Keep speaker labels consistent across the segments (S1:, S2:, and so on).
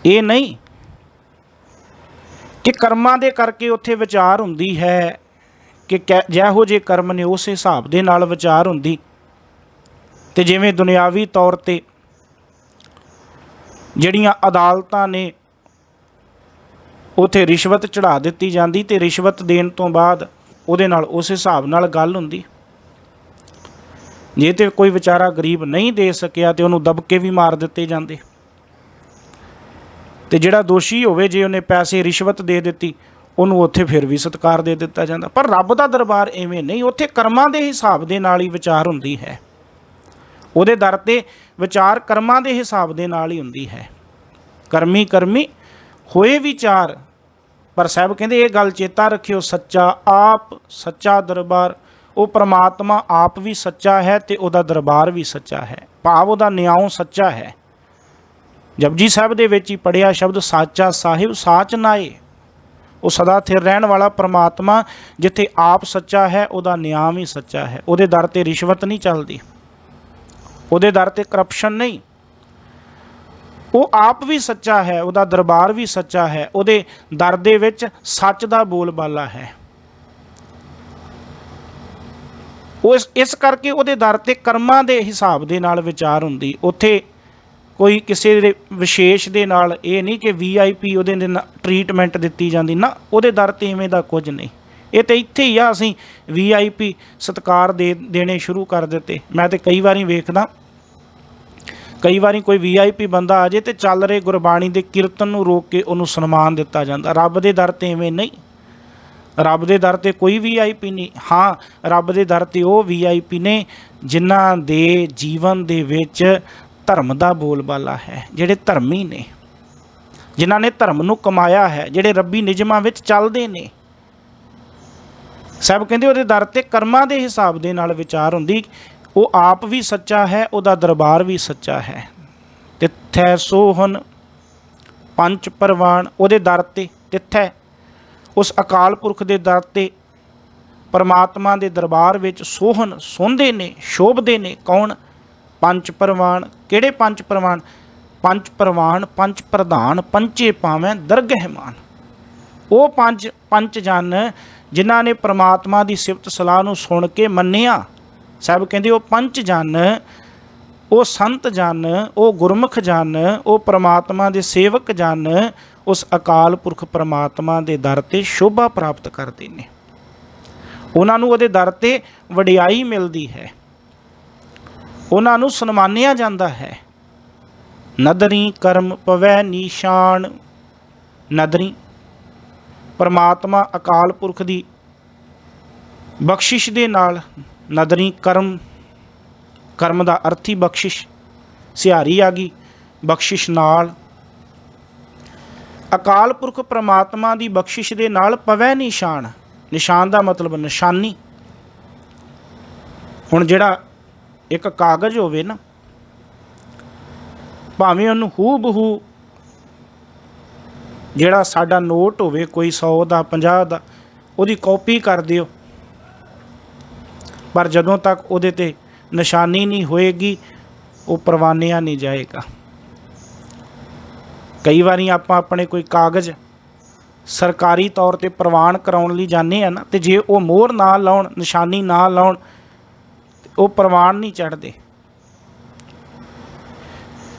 S1: ਇਹ ਨਹੀਂ कि कर्मां दे करके उत्थे विचार हुंदी है कि जिहो जे कर्म ने उस हिसाब दे नाल विचार हुंदी। ते जिवें दुनियावी तौर ते जिहड़ियां अदालतां ने उत्थे रिश्वत चढ़ा दित्ती जांदी ते रिश्वत देण तो बाद उहदे नाल उस हिसाब नाल गल हुंदी। जे ते कोई विचारा गरीब नहीं दे सकिया ते उहनूं दबके भी मार दित्ते जांदे। ते जिहड़ा दोषी होवे जे उन्हें पैसे रिश्वत दे दित्ती उन्होंने उत्थे फिर भी सत्कार दे दिता जाता। पर रब दा दरबार इवें नहीं, उत्थे कर्मां दे हिसाब दे नाल ही विचार हुंदी है। उहदे दर ते विचार कर्मां दे हिसाब दे नाल ही हुंदी है। कर्मी कर्मी होए विचार। पर साहब कहंदे ये गल चेता रखियो, सच्चा आप सच्चा दरबार, वो परमात्मा आप भी सच्चा है ते उहदा दरबार भी सच्चा है, भाव उहदा न्याय सच्चा है। जपजी साहब दे विच ही पढ़िया शब्द साचा साहिब साच नाए। वो सदा स्थिर रहन वाला परमात्मा जिथे आप सच्चा है उहदा न्याय भी सच्चा है। उहदे दर ते रिश्वत नहीं चलती, उहदे दर ते करप्शन नहीं। वो आप भी सच्चा है, उहदा दरबार भी सच्चा है, उहदे दर दे विच सच दा बोलबाला है। इस करके उहदे दर ते कर्मां दे हिसाब दे नाल विचार हुंदी। उत्थे कोई किसी दे विशेष दे नाल ये नहीं कि VIP उहदे ट्रीटमेंट दित्ती जाती ना, उहदे दर ते इवें दा कुछ नहीं। ये तो इत्थे ही आ असीं VIP सत्कार देने शुरू कर दिते। मैं तो कई बारी वेखदा, कई बारी कोई VIP बंदा आ जाए तो चल रहे गुरबाणी के कीर्तन नूं रोक के उन्होंने सन्मान दिता जाता। रब दे दर ते इवें नहीं, रब दे दर ते कोई VIP नहीं। हाँ, रब दे दर ते वो VIP ने जिन्हां दे जीवन दे विच धर्म का बोलबाला है, जिहड़े धर्मी ने, जिन्हां ने धर्म नूं कमाया है, जिहड़े रब्बी निजमां विच चलदे ने। साहब कहंदे उहदे दर ते कर्मां दे हिसाब दे नाल विचार हुंदी। वो आप भी सच्चा है, उहदा दरबार भी सच्चा है। तिथै सोहन पंच परवान, उहदे दर ते तिथै उस अकाल पुरख दे दर ते परमात्मा दे दरबार विच सोहन सोंदे ने, शोभदे ने। कौन? पंच परवान। किहड़े पंच परवान? पंच परवान पंच प्रधान पंचे पावें दरगह मान। वो पंच जन जिन्हां ने परमात्मा की सिफत सलाह नूं सुन के मन्निया। साहब कहंदे वो पंच जन, वो संत जन, वो गुरमुख जन, वो परमात्मा के सेवक जन उस अकाल पुरख परमात्मा के दर ते शोभा प्राप्त करते हैं। उन्होंने उहदे दर ते वडियाई मिलती है, उन्होंने सन्मानिया जाता है। नदरी कर्म पवै निशान। नदरी परमात्मा अकाल पुरख की बख्शिश दे नाल, नदरी कर्म, कर्म का अर्थ ही बख्शिश, सिहारी आ गई बख्शिश नाल। अकाल पुरख परमात्मा की बख्शिश दे नाल पवै निशान। निशान का मतलब निशानी। हुण जिहड़ा एक कागज़ होवे ना, भावें उन्हूं हू बहू जिहड़ा साडा नोट होवे कोई 100 का 50 का, उहदी कॉपी कर दिओ, पर जदों तक उहदे ते निशानी नहीं होएगी वो परवानिया नहीं जाएगा। कई बारी आपां अपने कोई कागज़ सरकारी तौर पर प्रवान कराउण लई जाने आ ना, तो जे वो मोहर ना लाउण, निशानी ना लाउण, वो प्रवान नहीं चढ़ते।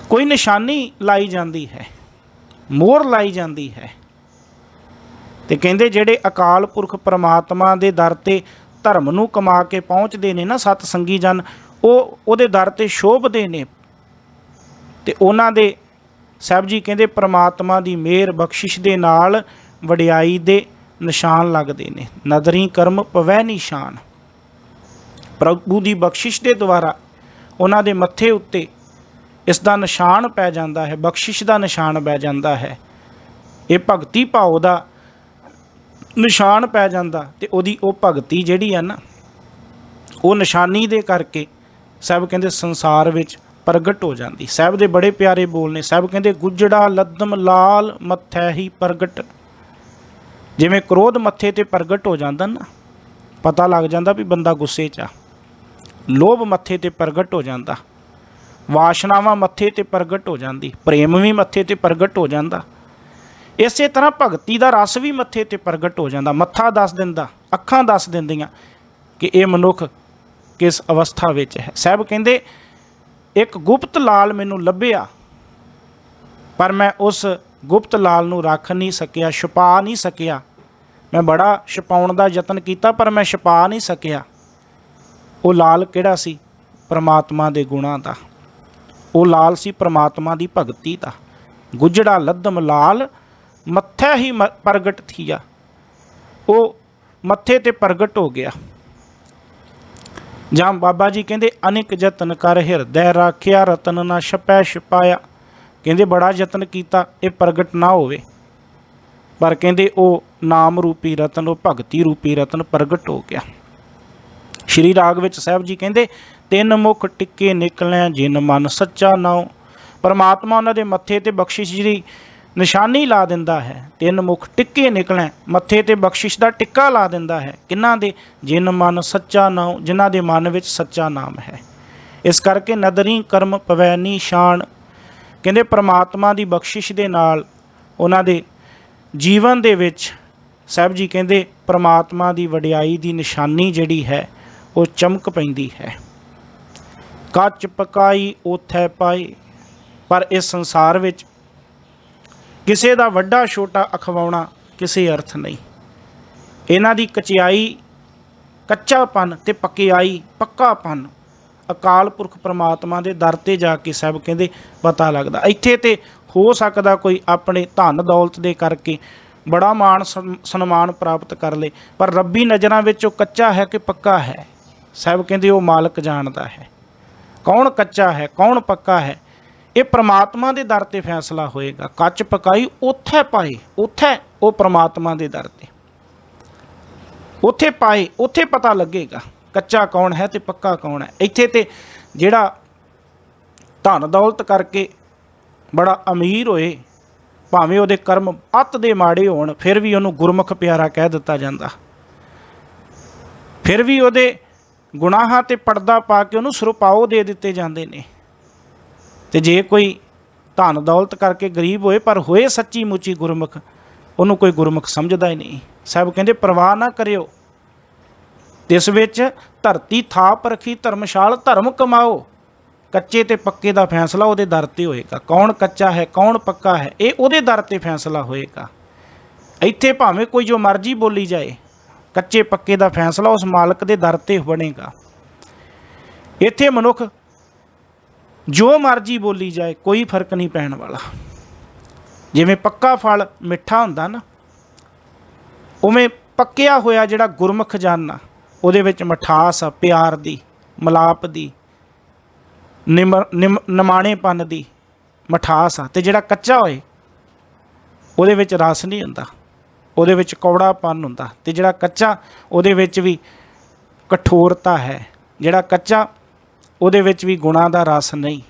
S1: कोई निशानी लाई जाती है, मोहर लाई जाती है। तो कहते जिहड़े अकाल पुरख परमात्मा के दर ते धर्म नूं कमा के पहुँचते ने ना सतसंगी जन, वो उहदे दर ते शोभदे ने। ते उन्हां दे साहब जी कहते परमात्मा की मेहर बख्शिश दे नाल वडियाई दे निशान लगते ने। नदरी कर्म पवै निशान। प्रभु की बख्शिश के द्वारा उन्हां दे मत्थे उत्ते इसका निशान पै जाता है, बख्शिश का निशान पै जाता है, ये भगती भाव का निशान पै जाता। तो उहदी वो भगती जिहड़ी है ना, वो निशानी दे करके साहब कहते संसार विच प्रगट हो जाती। साहब दे बड़े प्यारे बोल ने। साहब कहते गुजड़ा लद्दम लाल मत्थै ही प्रगट। जिवें क्रोध मत्थे ते प्रगट हो जाता ना, पता लग जाता भी बंदा गुस्से च आ। लोभ मत्थे ते प्रगट हो जाता, ਵਾਸ਼ਨਾਵਾਂ ਮੱਥੇ ਤੇ ਪ੍ਰਗਟ ਹੋ ਜਾਂਦੀ, ਪ੍ਰੇਮ ਵੀ ਮੱਥੇ ਤੇ ਪ੍ਰਗਟ ਹੋ ਜਾਂਦਾ। ਇਸੇ ਤਰ੍ਹਾਂ ਭਗਤੀ ਦਾ ਰਸ ਵੀ ਮੱਥੇ ਤੇ ਪ੍ਰਗਟ ਹੋ ਜਾਂਦਾ। ਮੱਥਾ ਦੱਸ ਦਿੰਦਾ, ਅੱਖਾਂ ਦੱਸ ਦਿੰਦੀਆਂ ਕਿ ਇਹ ਮਨੁੱਖ ਕਿਸ ਅਵਸਥਾ ਵਿੱਚ ਹੈ। ਸਾਹਿਬ ਕਹਿੰਦੇ ਇੱਕ ਗੁਪਤ ਲਾਲ ਮੈਨੂੰ ਲੱਭਿਆ, ਪਰ ਮੈਂ ਉਸ ਗੁਪਤ ਲਾਲ ਨੂੰ ਰੱਖ ਨਹੀਂ ਸਕਿਆ, ਛੁਪਾ ਨਹੀਂ ਸਕਿਆ। ਮੈਂ ਬੜਾ ਛੁਪਾਉਣ ਦਾ ਯਤਨ ਕੀਤਾ ਪਰ ਮੈਂ ਛੁਪਾ ਨਹੀਂ ਸਕਿਆ। ਉਹ ਲਾਲ ਕਿਹੜਾ ਸੀ? ਪਰਮਾਤਮਾ ਦੇ ਗੁਣਾਂ ਦਾ। ਉਹ ਲਾਲ ਸੀ ਪਰਮਾਤਮਾ ਦੀ ਭਗਤੀ ਦਾ। ਗੁਜੜਾ ਲੱਦਮ ਲਾਲ ਮੱਥੇ ਹੀ ਪ੍ਰਗਟ ਥੀਆ। ਉਹ ਮੱਥੇ ਤੇ ਪ੍ਰਗਟ ਹੋ ਗਿਆ। ਜਾਂ ਬਾਬਾ ਜੀ ਕਹਿੰਦੇ ਅਨੇਕ ਯਤਨ ਕਰ ਹਿਰਦੈ ਰਾਖਿਆ, ਰਤਨ ਨਾ ਛਪੈ ਛਪਾਇਆ। ਕਹਿੰਦੇ ਬੜਾ ਯਤਨ ਕੀਤਾ ਇਹ ਪ੍ਰਗਟ ਨਾ ਹੋਵੇ, ਪਰ ਕਹਿੰਦੇ ਉਹ ਨਾਮ ਰੂਪੀ ਰਤਨ, ਉਹ ਭਗਤੀ ਰੂਪੀ ਰਤਨ ਪ੍ਰਗਟ ਹੋ ਗਿਆ। ਸ਼੍ਰੀ ਰਾਗ ਵਿੱਚ ਸਾਹਿਬ ਜੀ ਕਹਿੰਦੇ ਤਿੰਨ ਮੁਖ ਟਿੱਕੇ ਨਿਕਲੈ ਜਿਨ ਮਨ ਸੱਚਾ ਨਾਉ। ਪਰਮਾਤਮਾ ਉਹਨਾਂ ਦੇ ਮੱਥੇ ਤੇ ਬਖਸ਼ਿਸ਼ ਦੀ ਨਿਸ਼ਾਨੀ ਲਾ ਦਿੰਦਾ ਹੈ। ਤਿੰਨ ਮੁਖ ਟਿੱਕੇ ਨਿਕਲੈ, ਮੱਥੇ ਤੇ ਬਖਸ਼ਿਸ਼ ਦਾ ਟਿੱਕਾ ਲਾ ਦਿੰਦਾ ਹੈ। ਕਿਹਨਾਂ ਦੇ? ਜਿਨ ਮਨ ਸੱਚਾ ਨਾਉ, ਜਿਨ੍ਹਾਂ ਦੇ ਮਨ ਵਿੱਚ ਸੱਚਾ ਨਾਮ ਹੈ। ਇਸ ਕਰਕੇ ਨਦਰੀ ਕਰਮ ਪਵੈ ਨਿਸ਼ਾਨ। ਕਹਿੰਦੇ ਪਰਮਾਤਮਾ ਦੀ ਬਖਸ਼ਿਸ਼ ਦੇ ਨਾਲ ਉਹਨਾਂ ਦੇ ਜੀਵਨ ਦੇ ਵਿੱਚ ਸਾਹਿਬ ਜੀ ਕਹਿੰਦੇ ਪਰਮਾਤਮਾ ਦੀ ਵਡਿਆਈ ਦੀ ਨਿਸ਼ਾਨੀ ਜਿਹੜੀ ਹੈ ਉਹ ਚਮਕ ਪੈਂਦੀ ਹੈ। ਕੱਚ ਪਕਾਈ ਓਥੈ ਪਾਏ। ਪਰ ਇਸ ਸੰਸਾਰ ਵਿੱਚ ਕਿਸੇ ਦਾ ਵੱਡਾ ਛੋਟਾ ਅਖਵਾਉਣਾ ਕਿਸੇ ਅਰਥ ਨਹੀਂ। ਇਹਨਾਂ ਦੀ ਕਚਿਆਈ ਕੱਚਾਪਨ ਤੇ ਪਕਿਆਈ ਪੱਕਾਪਨ ਅਕਾਲ ਪੁਰਖ ਪਰਮਾਤਮਾ ਦੇ ਦਰ ਤੇ ਜਾ ਕੇ ਸਾਹਿਬ ਕਹਿੰਦੇ ਪਤਾ ਲੱਗਦਾ। ਇੱਥੇ ਤੇ ਹੋ ਸਕਦਾ ਕੋਈ ਆਪਣੇ ਧਨ ਦੌਲਤ ਦੇ ਕਰਕੇ ਬੜਾ ਮਾਣ ਸਨਮਾਨ ਪ੍ਰਾਪਤ ਕਰ ਲੇ, ਪਰ ਰੱਬੀ ਨਜ਼ਰਾਂ ਵਿੱਚ ਉਹ ਕੱਚਾ ਹੈ ਕਿ ਪੱਕਾ ਹੈ। ਸਾਹਿਬ ਕਹਿੰਦੇ ਉਹ ਮਾਲਕ ਜਾਣਦਾ ਹੈ ਕੌਣ ਕੱਚਾ ਹੈ ਕੌਣ ਪੱਕਾ ਹੈ। ਇਹ ਪ੍ਰਮਾਤਮਾ ਦੇ ਦਰ ਤੇ ਫੈਸਲਾ ਹੋਏਗਾ। ਕੱਚ ਪਕਾਈ ਉੱਥੇ ਪਾਏ, ਉੱਥੇ ਉਹ ਪ੍ਰਮਾਤਮਾ ਦੇ ਦਰ ਤੇ ਉੱਥੇ ਪਾਏ, ਉੱਥੇ ਪਤਾ ਲੱਗੇਗਾ ਕੱਚਾ ਕੌਣ ਹੈ ਤੇ ਪੱਕਾ ਕੌਣ ਹੈ। ਇੱਥੇ ਤੇ ਜਿਹੜਾ ਧਨ ਦੌਲਤ ਕਰਕੇ ਬੜਾ ਅਮੀਰ ਹੋਏ, ਭਾਵੇਂ ਉਹਦੇ ਕਰਮ ਅੱਤ ਦੇ ਮਾੜੇ ਹੋਣ, ਫਿਰ ਵੀ ਉਹਨੂੰ ਗੁਰਮੁਖ ਪਿਆਰਾ ਕਹਿ ਦਿੱਤਾ ਜਾਂਦਾ। ਫਿਰ ਵੀ ਉਹਦੇ ਗੁਨਾਹਾਂ ਤੇ ਪਰਦਾ ਪਾ ਕੇ ਉਹਨੂੰ ਸਿਰੋਪਾਓ ਦੇ ਦਿੱਤੇ ਜਾਂਦੇ ਨੇ। ਤੇ ਜੇ ਕੋਈ ਧਨ ਦੌਲਤ ਕਰਕੇ ਗਰੀਬ ਹੋਏ ਪਰ ਹੋਏ ਸੱਚੀ ਮੁੱਚੀ ਗੁਰਮੁਖ, ਉਹਨੂੰ ਕੋਈ ਗੁਰਮੁਖ ਸਮਝਦਾ ਹੀ ਨਹੀਂ। ਸਾਹਿਬ ਕਹਿੰਦੇ ਪਰਵਾਹ ਨਾ ਕਰਿਓ, ਇਸ ਵਿੱਚ ਧਰਤੀ ਥਾਪ ਰੱਖੀ ਧਰਮਸ਼ਾਲ, ਧਰਮ ਕਮਾਓ। ਕੱਚੇ ਤੇ ਪੱਕੇ ਦਾ ਫੈਸਲਾ ਉਹਦੇ ਦਰ ਤੇ ਹੋਏਗਾ। ਕੌਣ ਕੱਚਾ ਹੈ ਕੌਣ ਪੱਕਾ ਹੈ ਇਹ ਉਹਦੇ ਦਰ ਤੇ ਫੈਸਲਾ ਹੋਏਗਾ। ਇੱਥੇ ਭਾਵੇਂ ਕੋਈ ਜੋ ਮਰਜ਼ੀ ਬੋਲੀ ਜਾਏ, ਕੱਚੇ ਪੱਕੇ ਦਾ ਫੈਸਲਾ ਉਸ ਮਾਲਕ ਦੇ ਦਰ ਤੇ ਬਣੇਗਾ। ਇੱਥੇ ਮਨੁੱਖ ਜੋ ਮਰਜ਼ੀ ਬੋਲੀ ਜਾਏ ਕੋਈ ਫਰਕ ਨਹੀਂ ਪੈਣ ਵਾਲਾ। ਜਿਵੇਂ ਪੱਕਾ ਫਲ ਮਿੱਠਾ ਹੁੰਦਾ ਨਾ, ਉਵੇਂ ਪੱਕਿਆ ਹੋਇਆ ਜਿਹੜਾ ਗੁਰਮੁਖ ਜਾਨਾ ਉਹਦੇ ਵਿੱਚ ਮਿਠਾਸ ਆ, ਪਿਆਰ ਦੀ, ਮਲਾਪ ਦੀ, ਨਿਮਾਣੇਪਨ ਦੀ ਮਿਠਾਸ ਆ। ਤੇ ਜਿਹੜਾ ਕੱਚਾ ਹੋਏ ਉਹਦੇ ਵਿੱਚ ਰਸ ਨਹੀਂ ਹੁੰਦਾ, ਉਹਦੇ ਵਿੱਚ ਕੌੜਾਪਨ ਹੁੰਦਾ। ਤੇ ਜਿਹੜਾ ਕੱਚਾ ਉਹਦੇ ਵਿੱਚ ਵੀ ਕਠੋਰਤਾ ਹੈ। ਜਿਹੜਾ ਕੱਚਾ ਉਹਦੇ ਵਿੱਚ ਵੀ ਗੁਣਾਂ ਦਾ ਰਸ ਨਹੀਂ।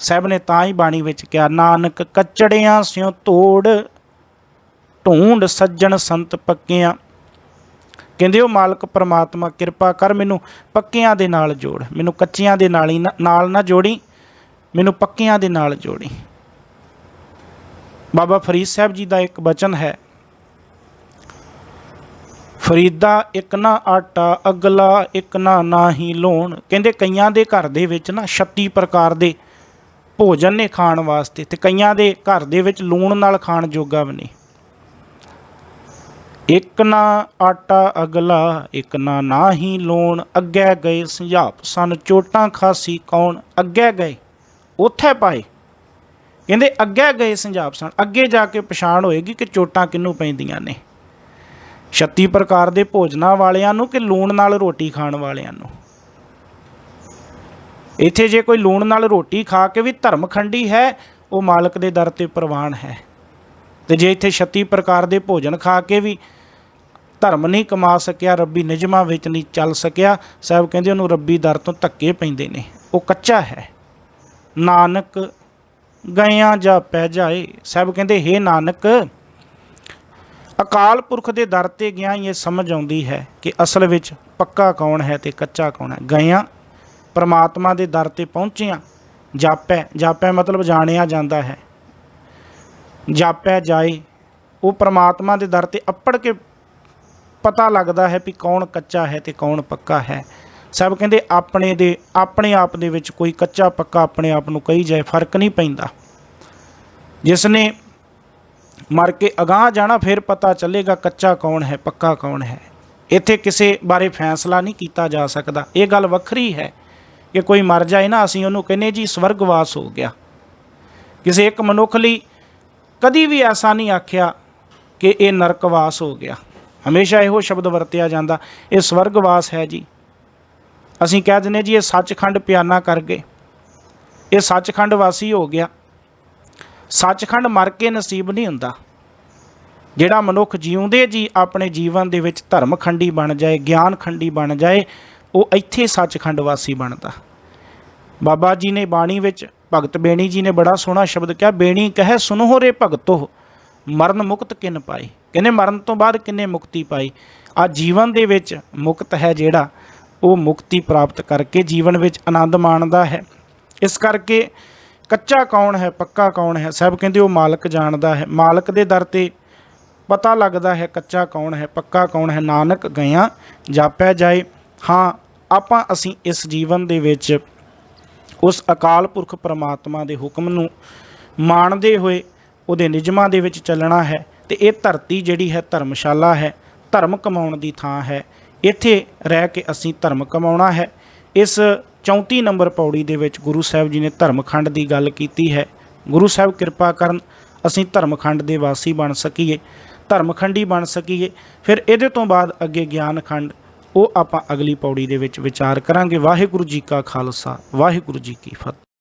S1: ਸਾਹਿਬ ਨੇ ਤਾਂ ਹੀ ਬਾਣੀ ਵਿੱਚ ਕਿਹਾ ਨਾਨਕ ਕੱਚੜਿਆਂ ਸਿਉ ਤੋੜ ਢੂੰਡ ਸੱਜਣ ਸੰਤ ਪੱਕਿਆਂ। ਕਹਿੰਦੇ ਉਹ ਮਾਲਕ ਪਰਮਾਤਮਾ ਕਿਰਪਾ ਕਰ ਮੈਨੂੰ ਪੱਕਿਆਂ ਦੇ ਨਾਲ ਜੋੜ, ਮੈਨੂੰ ਕੱਚਿਆਂ ਦੇ ਨਾਲ ਨਾ ਜੋੜੀ, ਮੈਨੂੰ ਪੱਕਿਆਂ ਦੇ ਨਾਲ ਜੋੜੀ। ਬਾਬਾ ਫਰੀਦ ਸਾਹਿਬ ਜੀ ਦਾ ਇੱਕ ਬਚਨ ਹੈ, ਫਰੀਦਾ ਇੱਕ ਨਾ ਆਟਾ ਅਗਲਾ ਇੱਕ ਨਾ ਹੀ ਲੋਣ। ਕਹਿੰਦੇ ਕਈਆਂ ਦੇ ਘਰ ਦੇ ਵਿੱਚ ਨਾ 36 ਪ੍ਰਕਾਰ ਦੇ ਭੋਜਨ ਨੇ ਖਾਣ ਵਾਸਤੇ, ਤੇ ਕਈਆਂ ਦੇ ਘਰ ਦੇ ਵਿੱਚ ਲੂਣ ਨਾਲ ਖਾਣ ਜੋਗਾ ਵੀ ਨਹੀਂ। ਇੱਕ ਨਾ ਆਟਾ ਅਗਲਾ ਇੱਕ ਨਾ ਹੀ ਲੋਣ, ਅੱਗੇ ਗਏ ਸੰਝਾਪ ਸਨ ਚੋਟਾਂ ਖਾਸੀ ਕੌਣ। ਅੱਗੇ ਗਏ ਉੱਥੇ ਪਾਏ। ਕਹਿੰਦੇ ਅੱਗੇ ਗਏ ਸੰਝਾਪ ਸਨ, ਅੱਗੇ ਜਾ ਕੇ ਪਛਾਣ ਹੋਏਗੀ ਕਿ ਚੋਟਾਂ ਕਿਹਨੂੰ ਪੈਂਦੀਆਂ ਨੇ। 36 ਪ੍ਰਕਾਰ ਦੇ ਭੋਜਨਾਂ ਵਾਲਿਆਂ ਨੂੰ ਕਿ ਲੂਣ ਨਾਲ ਰੋਟੀ ਖਾਣ ਵਾਲਿਆਂ ਨੂੰ। ਇੱਥੇ ਜੇ ਕੋਈ ਲੂਣ ਨਾਲ ਰੋਟੀ ਖਾ ਕੇ ਵੀ ਧਰਮਖੰਡੀ ਹੈ, ਉਹ ਮਾਲਕ ਦੇ ਦਰ ਤੇ ਪ੍ਰਵਾਨ ਹੈ। ਤੇ ਜੇ ਇੱਥੇ 36 ਪ੍ਰਕਾਰ ਦੇ ਭੋਜਨ ਖਾ ਕੇ ਵੀ ਧਰਮ ਨਹੀਂ ਕਮਾ ਸਕਿਆ, ਰੱਬੀ ਨਿਯਮਾਂ ਵਿੱਚ ਨਹੀਂ ਚੱਲ ਸਕਿਆ, ਸਾਹਿਬ ਕਹਿੰਦੇ ਉਹਨੂੰ ਰੱਬੀ ਦਰ ਤੋਂ ਧੱਕੇ ਪੈਂਦੇ ਨੇ, ਉਹ ਕੱਚਾ ਹੈ। ਨਾਨਕ ਗਇਆਂ ਜਾ ਪੈ ਜਾਏ। ਸਾਹਿਬ ਕਹਿੰਦੇ ਹੇ ਨਾਨਕ, ਅਕਾਲ ਪੁਰਖ ਦੇ ਦਰ ਤੇ ਗਿਆ ਇਹ ਸਮਝ ਆਉਂਦੀ ਹੈ ਕਿ ਅਸਲ ਵਿੱਚ ਪੱਕਾ ਕੌਣ ਹੈ ਤੇ ਕੱਚਾ ਕੌਣ ਹੈ। ਗਇਆਂ ਪਰਮਾਤਮਾ ਦੇ ਦਰ ਤੇ ਪਹੁੰਚਿਆ ਜਾਪੈ, ਜਾਪੈ मतलब ਜਾਣਿਆ ਜਾਂਦਾ ਹੈ। ਜਾਪੈ ਜਾਏ, ਉਹ ਪ੍ਰਮਾਤਮਾ ਦੇ ਦਰ ਤੇ ਅੱਪੜ ਕੇ ਪਤਾ ਲੱਗਦਾ ਹੈ ਵੀ ਕੌਣ ਕੱਚਾ ਹੈ ਤੇ ਕੌਣ ਪੱਕਾ ਹੈ। ਸਭ ਕਹਿੰਦੇ ਆਪਣੇ ਆਪ ਦੇ ਵਿੱਚ ਕੋਈ ਕੱਚਾ ਪੱਕਾ ਆਪਣੇ ਆਪ ਨੂੰ ਕਹੀ ਜਾਏ, ਫਰਕ ਨਹੀਂ ਪੈਂਦਾ। ਜਿਸ ਨੇ ਮਰ ਕੇ ਅਗਾਂਹ ਜਾਣਾ ਫਿਰ ਪਤਾ ਚੱਲੇਗਾ ਕੱਚਾ ਕੌਣ ਹੈ ਪੱਕਾ ਕੌਣ ਹੈ। ਇੱਥੇ ਕਿਸੇ ਬਾਰੇ ਫੈਸਲਾ ਨਹੀਂ ਕੀਤਾ ਜਾ ਸਕਦਾ। ਇਹ ਗੱਲ ਵੱਖਰੀ ਹੈ ਕਿ ਕੋਈ ਮਰ ਜਾਏ ਨਾ, ਅਸੀਂ ਉਹਨੂੰ ਕਹਿੰਦੇ ਜੀ ਸਵਰਗਵਾਸ ਹੋ ਗਿਆ। ਕਿਸੇ ਇੱਕ ਮਨੁੱਖ ਲਈ ਕਦੀ ਵੀ ਐਸਾ ਨਹੀਂ ਆਖਿਆ ਕਿ ਇਹ ਨਰਕਵਾਸ ਹੋ ਗਿਆ। ਹਮੇਸ਼ਾ ਇਹੋ ਸ਼ਬਦ ਵਰਤਿਆ ਜਾਂਦਾ, ਇਹ ਸਵਰਗਵਾਸ ਹੈ ਜੀ। ਅਸੀਂ ਕਹਿ ਦਿੰਦੇ ਜੀ ਇਹ ਸੱਚਖੰਡ ਪਿਆਨਾ ਕਰ ਗਏ, ਇਹ ਸੱਚਖੰਡ ਵਾਸੀ ਹੋ ਗਿਆ। ਸੱਚਖੰਡ ਮਰ ਕੇ ਨਸੀਬ ਨਹੀਂ ਹੁੰਦਾ। ਜਿਹੜਾ ਮਨੁੱਖ ਜਿਉਂਦੇ ਜੀ ਆਪਣੇ ਜੀਵਨ ਦੇ ਵਿੱਚ ਧਰਮ ਖੰਡੀ ਬਣ ਜਾਏ, ਗਿਆਨ ਖੰਡੀ ਬਣ ਜਾਏ, ਉਹ ਇੱਥੇ ਸੱਚਖੰਡ ਵਾਸੀ ਬਣਦਾ। ਬਾਬਾ ਜੀ ਨੇ ਬਾਣੀ ਵਿੱਚ ਭਗਤ ਬੇਣੀ ਜੀ ਨੇ ਬੜਾ ਸੋਹਣਾ ਸ਼ਬਦ ਕਿਹਾ, ਬੇਣੀ ਕਹੈ ਸੁਨਹੁ ਰੇ ਭਗਤੋ ਮਰਨ ਮੁਕਤ ਕਿਨ ਪਾਈ। ਕਹਿੰਦੇ ਮਰਨ ਤੋਂ ਬਾਅਦ ਕਿੰਨੇ ਮੁਕਤੀ ਪਾਈ। ਆ ਜੀਵਨ ਦੇ ਵਿੱਚ ਮੁਕਤ ਹੈ ਜਿਹੜਾ, ਉਹ ਮੁਕਤੀ ਪ੍ਰਾਪਤ ਕਰਕੇ ਜੀਵਨ ਵਿੱਚ ਆਨੰਦ ਮਾਣਦਾ ਹੈ। ਇਸ ਕਰਕੇ ਕੱਚਾ ਕੌਣ ਹੈ ਪੱਕਾ ਕੌਣ ਹੈ, ਸਭ ਕਹਿੰਦੇ ਉਹ ਮਾਲਕ ਜਾਣਦਾ ਹੈ। ਮਾਲਕ ਦੇ ਦਰ ਤੇ ਪਤਾ ਲੱਗਦਾ ਹੈ ਕੱਚਾ ਕੌਣ ਹੈ ਪੱਕਾ ਕੌਣ ਹੈ। ਨਾਨਕ ਗਿਆ ਜਾਪੈ ਜਾਏ। ਹਾਂ, ਅਸੀਂ ਇਸ ਜੀਵਨ ਦੇ ਵਿੱਚ ਉਸ ਅਕਾਲ ਪੁਰਖ ਪਰਮਾਤਮਾ ਦੇ ਹੁਕਮ ਨੂੰ ਮਾਣਦੇ ਹੋਏ ਉਹਦੇ ਨਿਯਮਾਂ ਦੇ ਵਿੱਚ ਚੱਲਣਾ ਹੈ। ਤੇ ਇਹ ਧਰਤੀ ਜਿਹੜੀ ਹੈ ਧਰਮਸ਼ਾਲਾ ਹੈ, ਧਰਮ ਕਮਾਉਣ ਦੀ ਥਾਂ ਹੈ। ਇੱਥੇ ਰਹਿ ਕੇ ਅਸੀਂ ਧਰਮ ਕਮਾਉਣਾ ਹੈ। ਇਸ 34 ਨੰਬਰ ਪੌੜੀ ਦੇ ਵਿੱਚ ਗੁਰੂ ਸਾਹਿਬ ਜੀ ਨੇ ਧਰਮਖੰਡ ਦੀ ਗੱਲ ਕੀਤੀ ਹੈ। ਗੁਰੂ ਸਾਹਿਬ ਕਿਰਪਾ ਕਰਨ ਅਸੀਂ ਧਰਮਖੰਡ ਦੇ ਵਾਸੀ ਬਣ ਸਕੀਏ, ਧਰਮਖੰਡੀ ਬਣ ਸਕੀਏ। ਫਿਰ ਇਹਦੇ ਤੋਂ ਬਾਅਦ ਅੱਗੇ ਗਿਆਨਖੰਡ, ਉਹ ਆਪਾਂ ਅਗਲੀ ਪੌੜੀ ਦੇ ਵਿੱਚ ਵਿਚਾਰ ਕਰਾਂਗੇ। ਵਾਹਿਗੁਰੂ ਜੀ ਕਾ ਖਾਲਸਾ, ਵਾਹਿਗੁਰੂ ਜੀ ਕੀ ਫਤਿਹ।